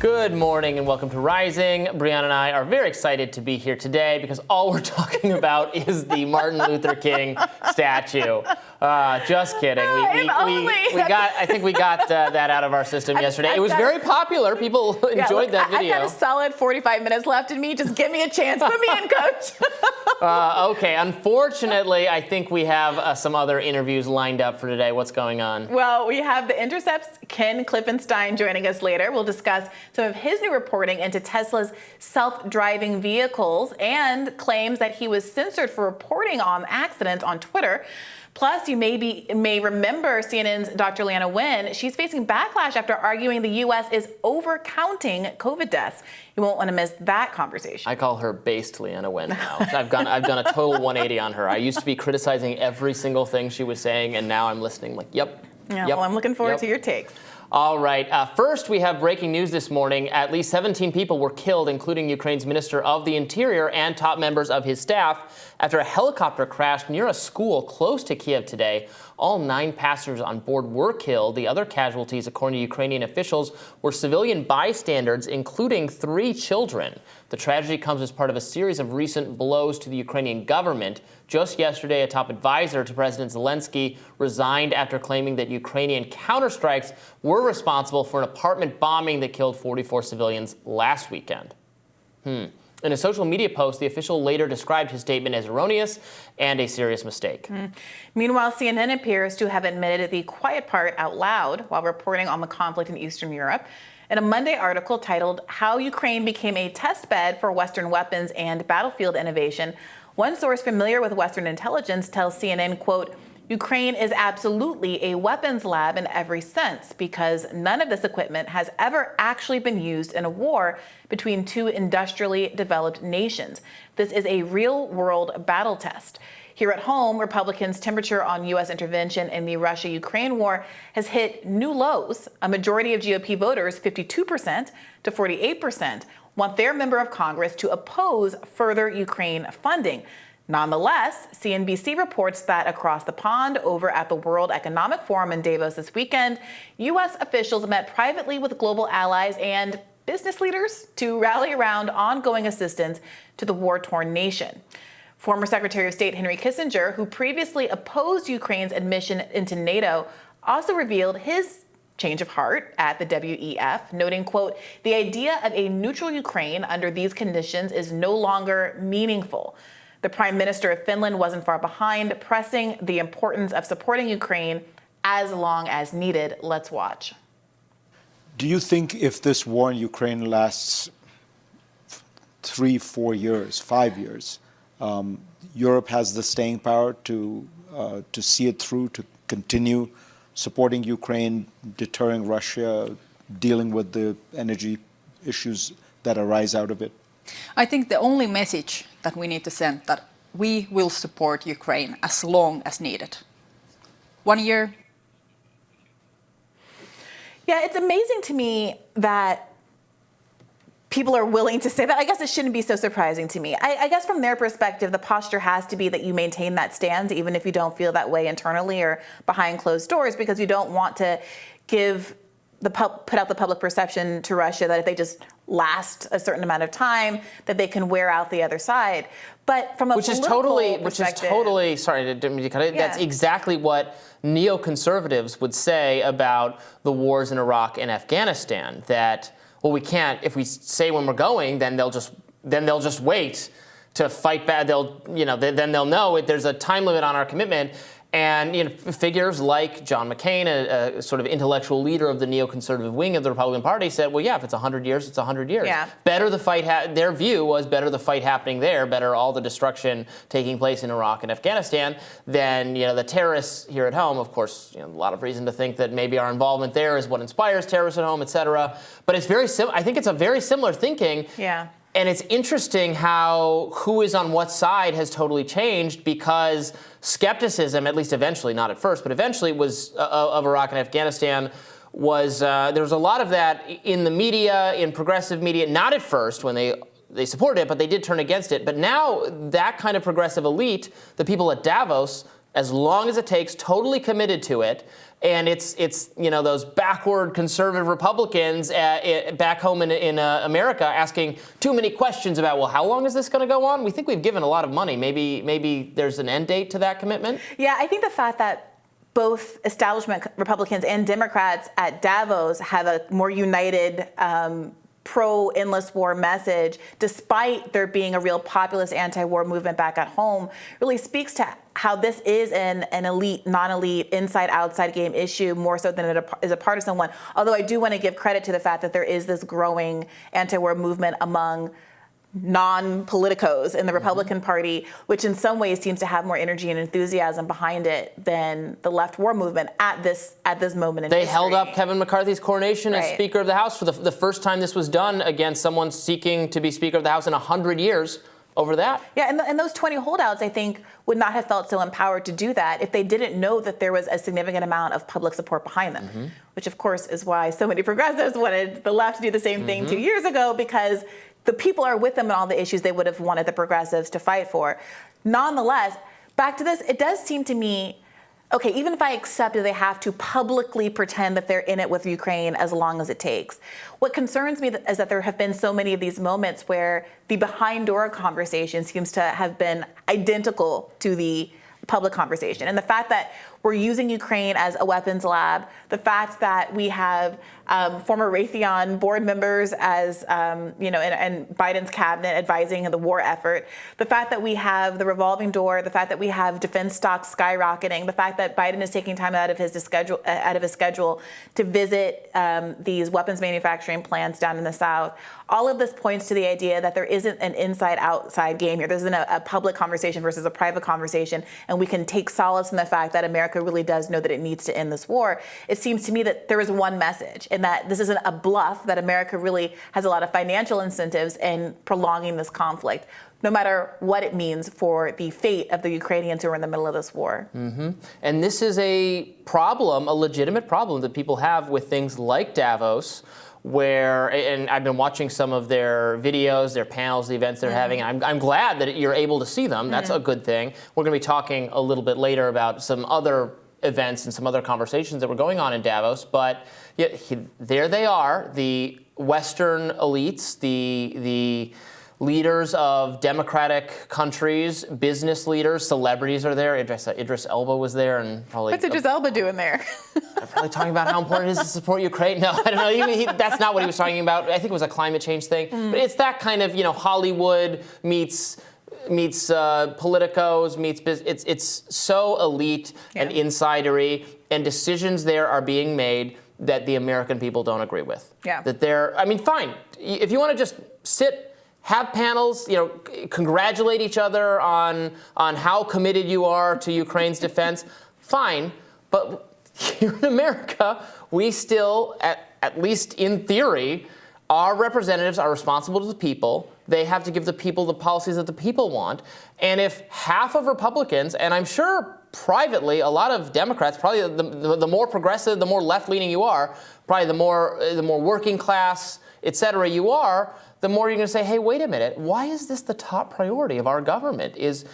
Good morning and welcome to Rising. Briahna and I are very excited to be here today because all we're talking about is the Martin Luther King statue. Just kidding. I think we got that out of our system yesterday. It was very popular. People enjoyed that video. I've got a solid 45 minutes left in me. Just give me a chance. Put me in, coach. Okay. Unfortunately, I think we have some other interviews lined up for today. What's going on? Well, we have The Intercept's Ken Klippenstein joining us later. We'll discuss some of his new reporting into Tesla's self-driving vehicles and claims that he was censored for reporting on accidents on Twitter. Plus, you may remember CNN's Dr. Leanna Wen. She's facing backlash after arguing the U.S. is overcounting COVID deaths. You won't want to miss that conversation. I call her based Leanna Wen now. I've done a total 180 on her. I used to be criticizing every single thing she was saying, and now I'm listening like, yep. Well, I'm looking forward to your takes. All right. First, we have breaking news this morning. At least 17 people were killed, including Ukraine's Minister of the Interior and top members of his staff, after a helicopter crashed near a school close to Kiev today. All 9 passengers on board were killed. The other casualties, according to Ukrainian officials, were civilian bystanders, including 3 children. The tragedy comes as part of a series of recent blows to the Ukrainian government. Just yesterday, a top advisor to President Zelensky resigned after claiming that Ukrainian counterstrikes were responsible for an apartment bombing that killed 44 civilians last weekend. In a social media post, the official later described his statement as erroneous and a serious mistake. Meanwhile, CNN appears to have admitted the quiet part out loud while reporting on the conflict in Eastern Europe. In a Monday article titled "How Ukraine Became a Test Bed for Western Weapons and Battlefield Innovation," one source familiar with Western intelligence tells CNN, quote, "Ukraine is absolutely a weapons lab in every sense because none of this equipment has ever actually been used in a war between 2 industrially developed nations. This is a real-world battle test." Here at home, Republicans' temperature on U.S. intervention in the Russia-Ukraine war has hit new lows. A majority of GOP voters, 52% to 48%, want their member of Congress to oppose further Ukraine funding. Nonetheless, CNBC reports that across the pond over at the World Economic Forum in Davos this weekend, U.S. officials met privately with global allies and business leaders to rally around ongoing assistance to the war-torn nation. Former Secretary of State Henry Kissinger, who previously opposed Ukraine's admission into NATO, also revealed his change of heart at the WEF, noting, quote, "The idea of a neutral Ukraine under these conditions is no longer meaningful." The Prime Minister of Finland wasn't far behind, pressing the importance of supporting Ukraine as long as needed. Let's watch. Do you think if this war in Ukraine lasts 3, 4 years, 5 years, Europe has the staying power to see it through, to continue supporting Ukraine, deterring Russia, dealing with the energy issues that arise out of it? I think the only message that we need to send that we will support Ukraine as long as needed. 1 year. Yeah, it's amazing to me that people are willing to say that. I guess it shouldn't be so surprising to me. I guess from their perspective, the posture has to be that you maintain that stand, even if you don't feel that way internally or behind closed doors, because you don't want to put out the public perception to Russia that if they just last a certain amount of time, that they can wear out the other side. But from a political perspective, sorry, that's exactly what neoconservatives would say about the wars in Iraq and Afghanistan. That, well, we can't, if we say when we're going, then they'll just wait to fight back. Then they'll know there's a time limit on our commitment. And figures like John McCain, a sort of intellectual leader of the neoconservative wing of the Republican Party, said, well, yeah, if it's 100 years, it's 100 years. Yeah. Better the fight, their view was better the fight happening there, better all the destruction taking place in Iraq and Afghanistan than, the terrorists here at home. Of course, a lot of reason to think that maybe our involvement there is what inspires terrorists at home, et cetera. But it's I think it's a very similar thinking. Yeah. And it's interesting how who is on what side has totally changed, because skepticism, at least eventually, not at first, but eventually, was of Iraq and Afghanistan was there was a lot of that in the media, in progressive media, not at first when they supported it, but they did turn against it. But now that kind of progressive elite, the people at Davos, as long as it takes, totally committed to it. And it's those backward conservative Republicans back home in America asking too many questions about, well, how long is this going to go on? We think we've given a lot of money. Maybe there's an end date to that commitment. Yeah, I think the fact that both establishment Republicans and Democrats at Davos have a more united pro-endless war message, despite there being a real populist anti-war movement back at home, really speaks to how this is an elite, non-elite, inside-outside game issue more so than it is a partisan one. Although I do want to give credit to the fact that there is this growing anti-war movement among non-politicos in the Republican Party, which in some ways seems to have more energy and enthusiasm behind it than the left war movement at this moment in history. They held up Kevin McCarthy's coronation as Speaker of the House for the first time this was done against someone seeking to be Speaker of the House in 100 years over that. Yeah, and those 20 holdouts, I think, would not have felt so empowered to do that if they didn't know that there was a significant amount of public support behind them, which of course is why so many progressives wanted the left to do the same thing 2 years ago, because the people are with them on all the issues they would have wanted the progressives to fight for. Nonetheless, back to this, it does seem to me, okay, even if I accept that they have to publicly pretend that they're in it with Ukraine as long as it takes, what concerns me is that there have been so many of these moments where the behind-door conversation seems to have been identical to the public conversation. And the fact that we're using Ukraine as a weapons lab, the fact that we have former Raytheon board members as, and Biden's cabinet advising the war effort, the fact that we have the revolving door, the fact that we have defense stocks skyrocketing, the fact that Biden is taking time out of his schedule to visit these weapons manufacturing plants down in the South. All of this points to the idea that there isn't an inside-outside game here. There isn't a public conversation versus a private conversation, and we can take solace in the fact that America really does know that it needs to end this war. It seems to me that there is one message, and that this isn't a bluff, that America really has a lot of financial incentives in prolonging this conflict, no matter what it means for the fate of the Ukrainians who are in the middle of this war. And this is a problem, a legitimate problem that people have with things like Davos, where, and I've been watching some of their videos, their panels, the events they're having. I'm glad that you're able to see them. That's a good thing. We're going to be talking a little bit later about some other events and some other conversations that were going on in Davos. But yeah, there they are, the Western elites, the leaders of democratic countries, business leaders, celebrities are there. Idris Elba was there, and probably. What's Idris Elba doing there? Probably talking about how important it is to support Ukraine. No, I don't know. That's not what he was talking about. I think it was a climate change thing. But it's that kind of, Hollywood meets politicos, meets business. It's so elite and insidery, and decisions there are being made that the American people don't agree with. Yeah. That fine. If you want to just sit, have panels, congratulate each other on how committed you are to Ukraine's defense, fine. But here in America, we still, at least in theory, our representatives are responsible to the people. They have to give the people the policies that the people want. And if half of Republicans, and I'm sure privately a lot of Democrats, probably the more progressive, the more left-leaning you are, probably the more working class, et cetera, you are, the more you're going to say, hey, wait a minute, why is this the top priority of our government, is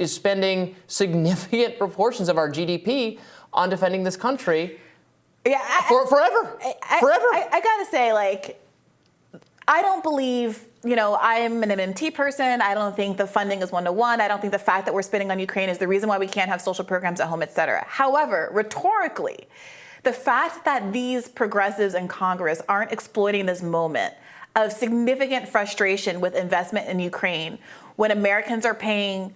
spending significant proportions of our GDP on defending this country forever? I got to say, I don't believe, I'm an MMT person. I don't think the funding is one-to-one. I don't think the fact that we're spending on Ukraine is the reason why we can't have social programs at home, et cetera. However, rhetorically, the fact that these progressives in Congress aren't exploiting this moment of significant frustration with investment in Ukraine when Americans are paying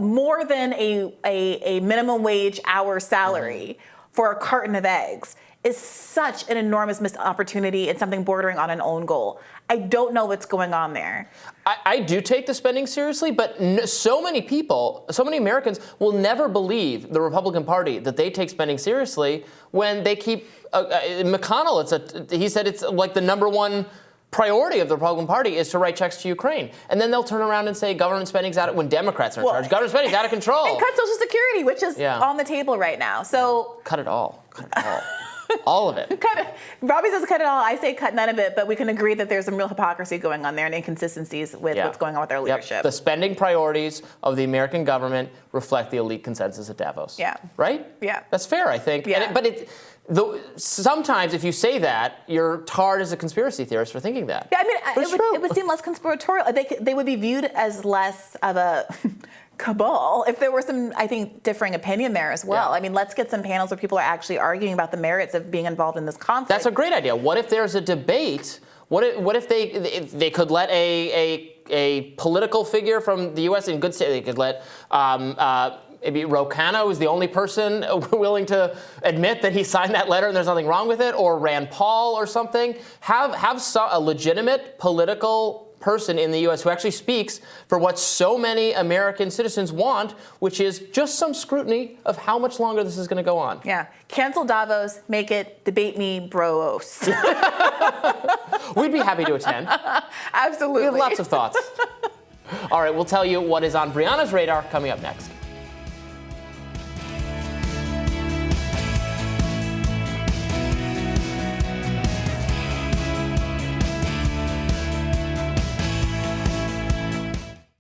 more than a minimum wage hour salary for a carton of eggs is such an enormous missed opportunity and something bordering on an own goal. I don't know what's going on there. I do take the spending seriously, but so many people, so many Americans will never believe the Republican Party that they take spending seriously when they keep McConnell. He said it's like the number one priority of the Republican Party is to write checks to Ukraine, and then they'll turn around and say government spending's out when Democrats are in charge. Government spending's out of control. And cut Social Security, which is on the table right now. So cut it all. Cut it all. All of it. Robby says cut it all. I say cut none of it, but we can agree that there's some real hypocrisy going on there and inconsistencies with what's going on with our leadership. The spending priorities of the American government reflect the elite consensus at Davos. Yeah. Right? Yeah. That's fair, I think. Yeah. Sometimes if you say that, you're tarred as a conspiracy theorist for thinking that. Yeah, I mean, it would seem less conspiratorial. They would be viewed as less of a cabal if there were some, I think, differing opinion there as well. Yeah. I mean, let's get some panels where people are actually arguing about the merits of being involved in this conflict. That's a great idea. What if there's a debate? What if they could let a political figure from the U.S. in good state? They could let maybe Ro-Khanna, who's the only person willing to admit that he signed that letter and there's nothing wrong with it, or Rand Paul or something. Have a legitimate political person in the U.S. who actually speaks for what so many American citizens want, which is just some scrutiny of how much longer this is going to go on. Yeah. Cancel Davos, make it debate me bros. We'd be happy to attend. Absolutely. We have lots of thoughts. All right, we'll tell you what is on Briahna's radar coming up next.